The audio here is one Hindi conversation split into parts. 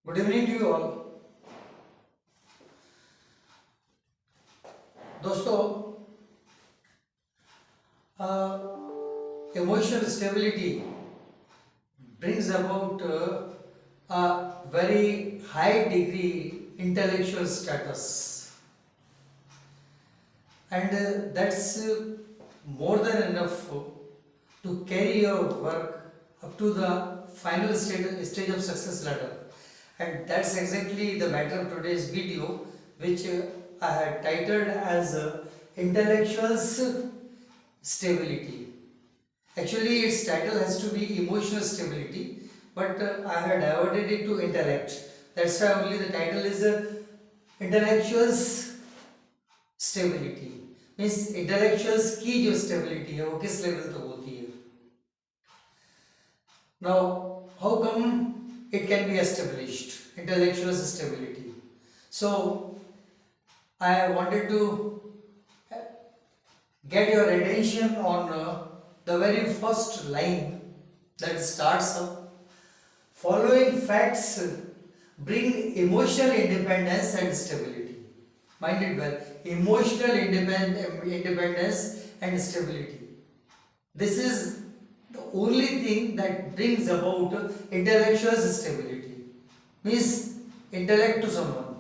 Good evening to you all. दोस्तों, emotional stability brings about a very high degree intellectual status, and that's more than enough to carry your work up to the final stage of success ladder. And that's exactly the matter of today's video, which I had titled as Intellectual's Stability. Actually, its title has to be Emotional Stability, but I had diverted it to intellect. That's why only the title is Intellectual's Stability. Means intellectuals की जो stability है वो किस level तक होती है. Now, how come it can be established, intellectual stability? So I wanted to get your attention on the very first line that starts up: following facts bring emotional independence and stability. Mind it well, emotional independence and stability. This is the only thing that brings about intellectual stability, means intellect to someone.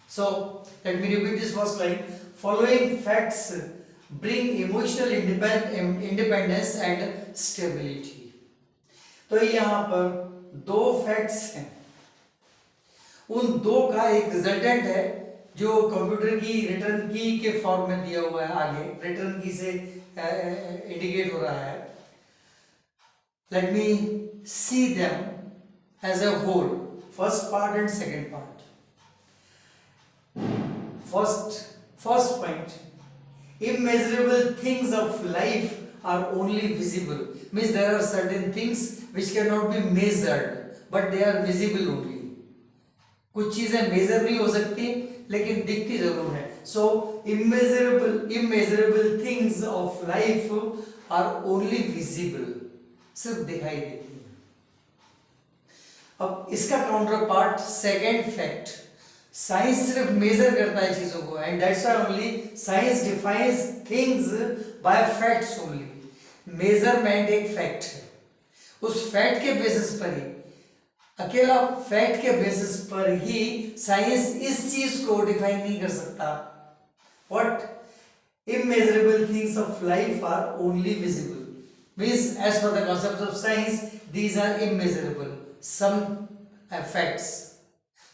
So let me repeat this first line: following facts bring emotional independence and stability. तो यहाँ पर दो फैक्ट्स हैं, उन दो का एक रिजल्टेंट है जो कंप्यूटर की रिटर्न की के फॉर्म में दिया हुआ है. आगे रिटर्न की से इंडिकेट हो रहा है. Let me see them as a whole, first part and second part. First point: immeasurable things of life are only visible. Means there are certain things which cannot be measured, but they are visible only. कुछ चीजें मेजर नहीं हो सकती लेकिन दिखती जरूर है. So immeasurable things of life are only visible. सिर्फ दिखाई देती है. अब इसका counter part second fact: science सिर्फ मेजर करता है चीजों को, and that's why only science defines things by facts only. Measurement एक फैक्ट है, उस फैक्ट के बेसिस पर ही, अकेला फैक्ट के बेसिस पर ही साइंस इस चीज को डिफाइन नहीं कर सकता. What? Immeasurable things of life are only visible. Means as per the concepts of science, these are immeasurable, some facts.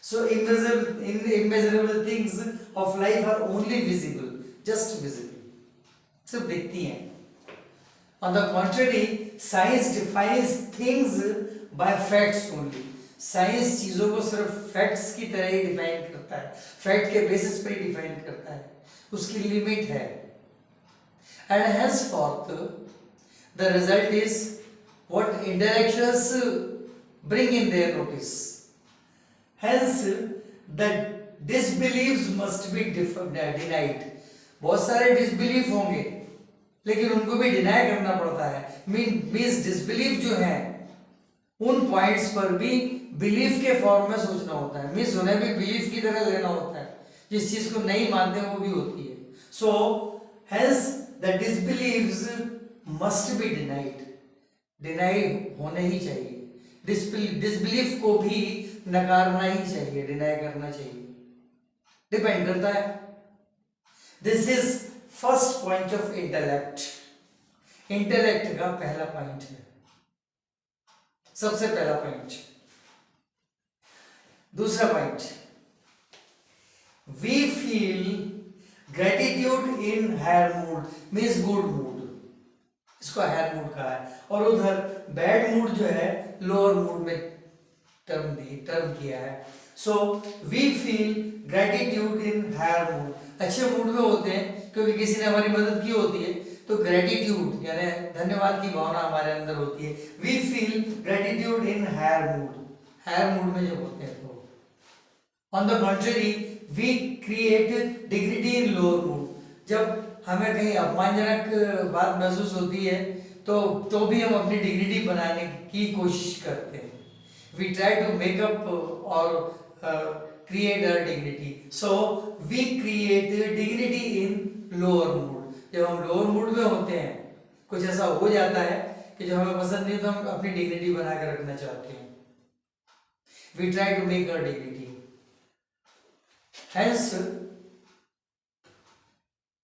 So immeasurable things of life are only visible, just visible, सिर्फ दिखती हैं. On the contrary, science defines things by facts only. Science चीजों को सिर्फ फैक्ट्स की तरह ही डिफाइन करता है, फैक्ट के बेसिस पर ही डिफाइन करता है, उसकी लिमिट है. And henceforth the result is what intellectuals bring in their notice. Hence, the disbeliefs must be denied. बहुत सारे disbelief होंगे लेकिन उनको भी deny करना पड़ता है. Means disbelief जो है उन points पर भी belief के फॉर्म में सोचना होता है. Means उन्हें भी belief की तरह लेना होता है. जिस चीज को नहीं मानते वो भी होती है. So, hence the disbeliefs must be denied. Deny होने ही चाहिए. डिसबिलीफ को भी नकारना ही चाहिए, डिनाई करना चाहिए. डिपेंड करता है. This is first point of intellect. Intellect का पहला पॉइंट है, सबसे पहला पॉइंट. दूसरा point: we feel gratitude in higher mood. Means good mood, इसको हायर मूड कहा है. और उधर बैड मूड जो है लोअर मूड में टर्म किया है. So we feel gratitude in higher mood. अच्छे मूड में होते हैं क्योंकि किसी ने हमारी मदद की होती है, तो ग्रेटिट्यूड यानी धन्यवाद की भावना हमारे अंदर होती है. We feel gratitude in higher mood. Higher mood में जब होते हैं तो. On the contrary, we create dignity in lower mood. जब हमें कहीं अपमानजनक बात महसूस होती है तो भी हम अपनी डिग्निटी बनाने की कोशिश करते हैं. we try to make up or create our dignity. So we create dignity in lower mood. जब हम लोअर मूड में होते हैं, कुछ ऐसा हो जाता है कि जो हमें पसंद नहीं तो हम अपनी डिग्निटी बना के रखना चाहते हैं. We try to make our dignity. Hence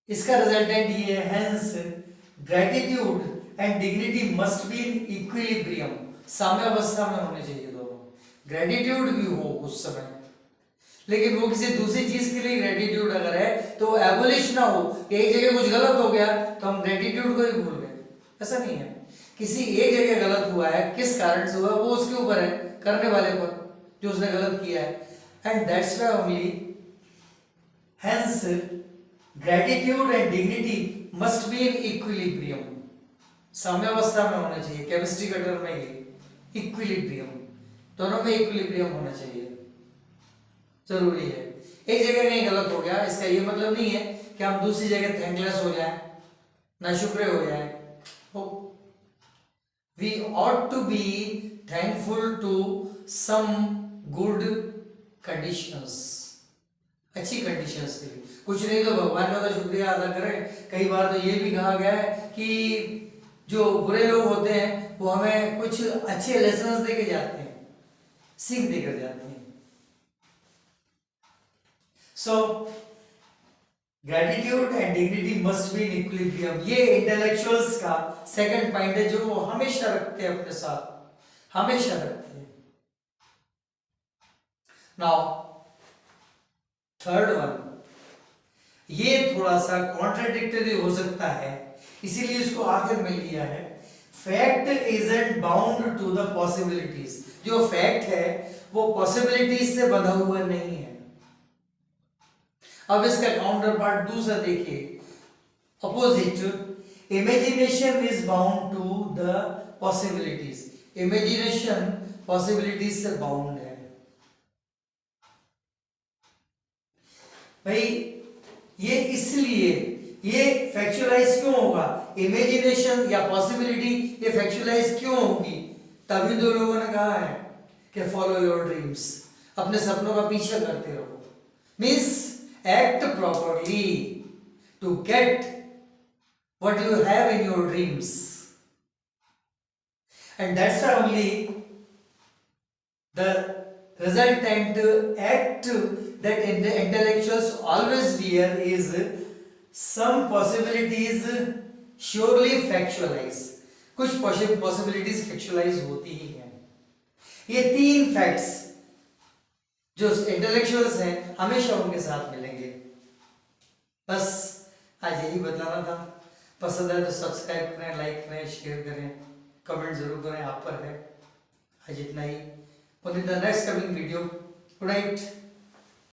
इसका रिजल्टेंट ये है, hence gratitude and dignity must be in equilibrium. साम्यावस्था में होने चाहिए दोनों. ग्रेटिट्यूड भी हो उस समय, लेकिन वो किसी दूसरी चीज के लिए ग्रेटिट्यूड अगर है तो वो एबोलिश ना हो कि एक जगह कुछ गलत हो गया तो हम ग्रेटिट्यूड को ही भूल गए. ऐसा नहीं है. किसी एक जगह गलत हुआ है, किस कारण से हुआ वो उसके ऊपर है, करने वाले पर, जो उसने गलत किया है. And that's why only hence gratitude and dignity must be in equilibrium. साम्यावस्था में होना चाहिए. केमिस्ट्री का टर्म है ये, इक्विलिब्रियम. दोनों में इक्विलिब्रियम होना चाहिए, जरूरी है. एक जगह कहीं गलत हो गया इसका ये मतलब नहीं है कि हम दूसरी जगह थैंकलेस हो जाएं, नाशुक्र हो जाएं. We ought to be thankful to some good conditions. अच्छी कंडीशंस के लिए. कुछ नहीं तो भगवान का तो शुक्रिया अदा करें. कई बार तो ये भी कहा गया है कि जो बुरे लोग होते हैं वो हमें कुछ अच्छे लेसन्स देके जाते हैं, सीख देकर जाते हैं. So gratitude and dignity must be in equilibrium. ये इंटेलेक्चुअल्स का सेकंड पॉइंट है जो वो हमेशा रखते हैं अपने साथ, हमेशा रखते हैं. नाउ थर्ड वन, ये थोड़ा सा कॉन्ट्राडिक्टरी हो सकता है, इसीलिए इसको आखिर में लिया है. Fact isn't bound to the possibilities. जो फैक्ट है वो पॉसिबिलिटीज से बंधा हुआ नहीं है. अब इसका काउंटर पार्ट दूसरा देखिए, opposite. Imagination is bound to the possibilities. Imagination possibilities से बाउंड है. भाई ये इसलिए, ये फैक्चुअलाइज क्यों होगा? इमेजिनेशन या पॉसिबिलिटी ये फैक्चुअलाइज क्यों होगी? तभी तो लोगों ने कहा है कि फॉलो योर ड्रीम्स, अपने सपनों का पीछा करते रहो. Means act properly to get what you have in your dreams. And that's why only the resultant act that the intellectuals always fear is some possibilities surely factualize. कुछ possibilities factualize होती ही हैं. ये तीन facts जो इंटेलेक्चुअल्स हैं हमेशा उनके साथ मिलेंगे. बस आज यही बताना था. पसंद है तो सब्सक्राइब करें, लाइक करें, शेयर करें, कमेंट जरूर करें. आप पर है. आज इतना ही. In the next coming video. Good night.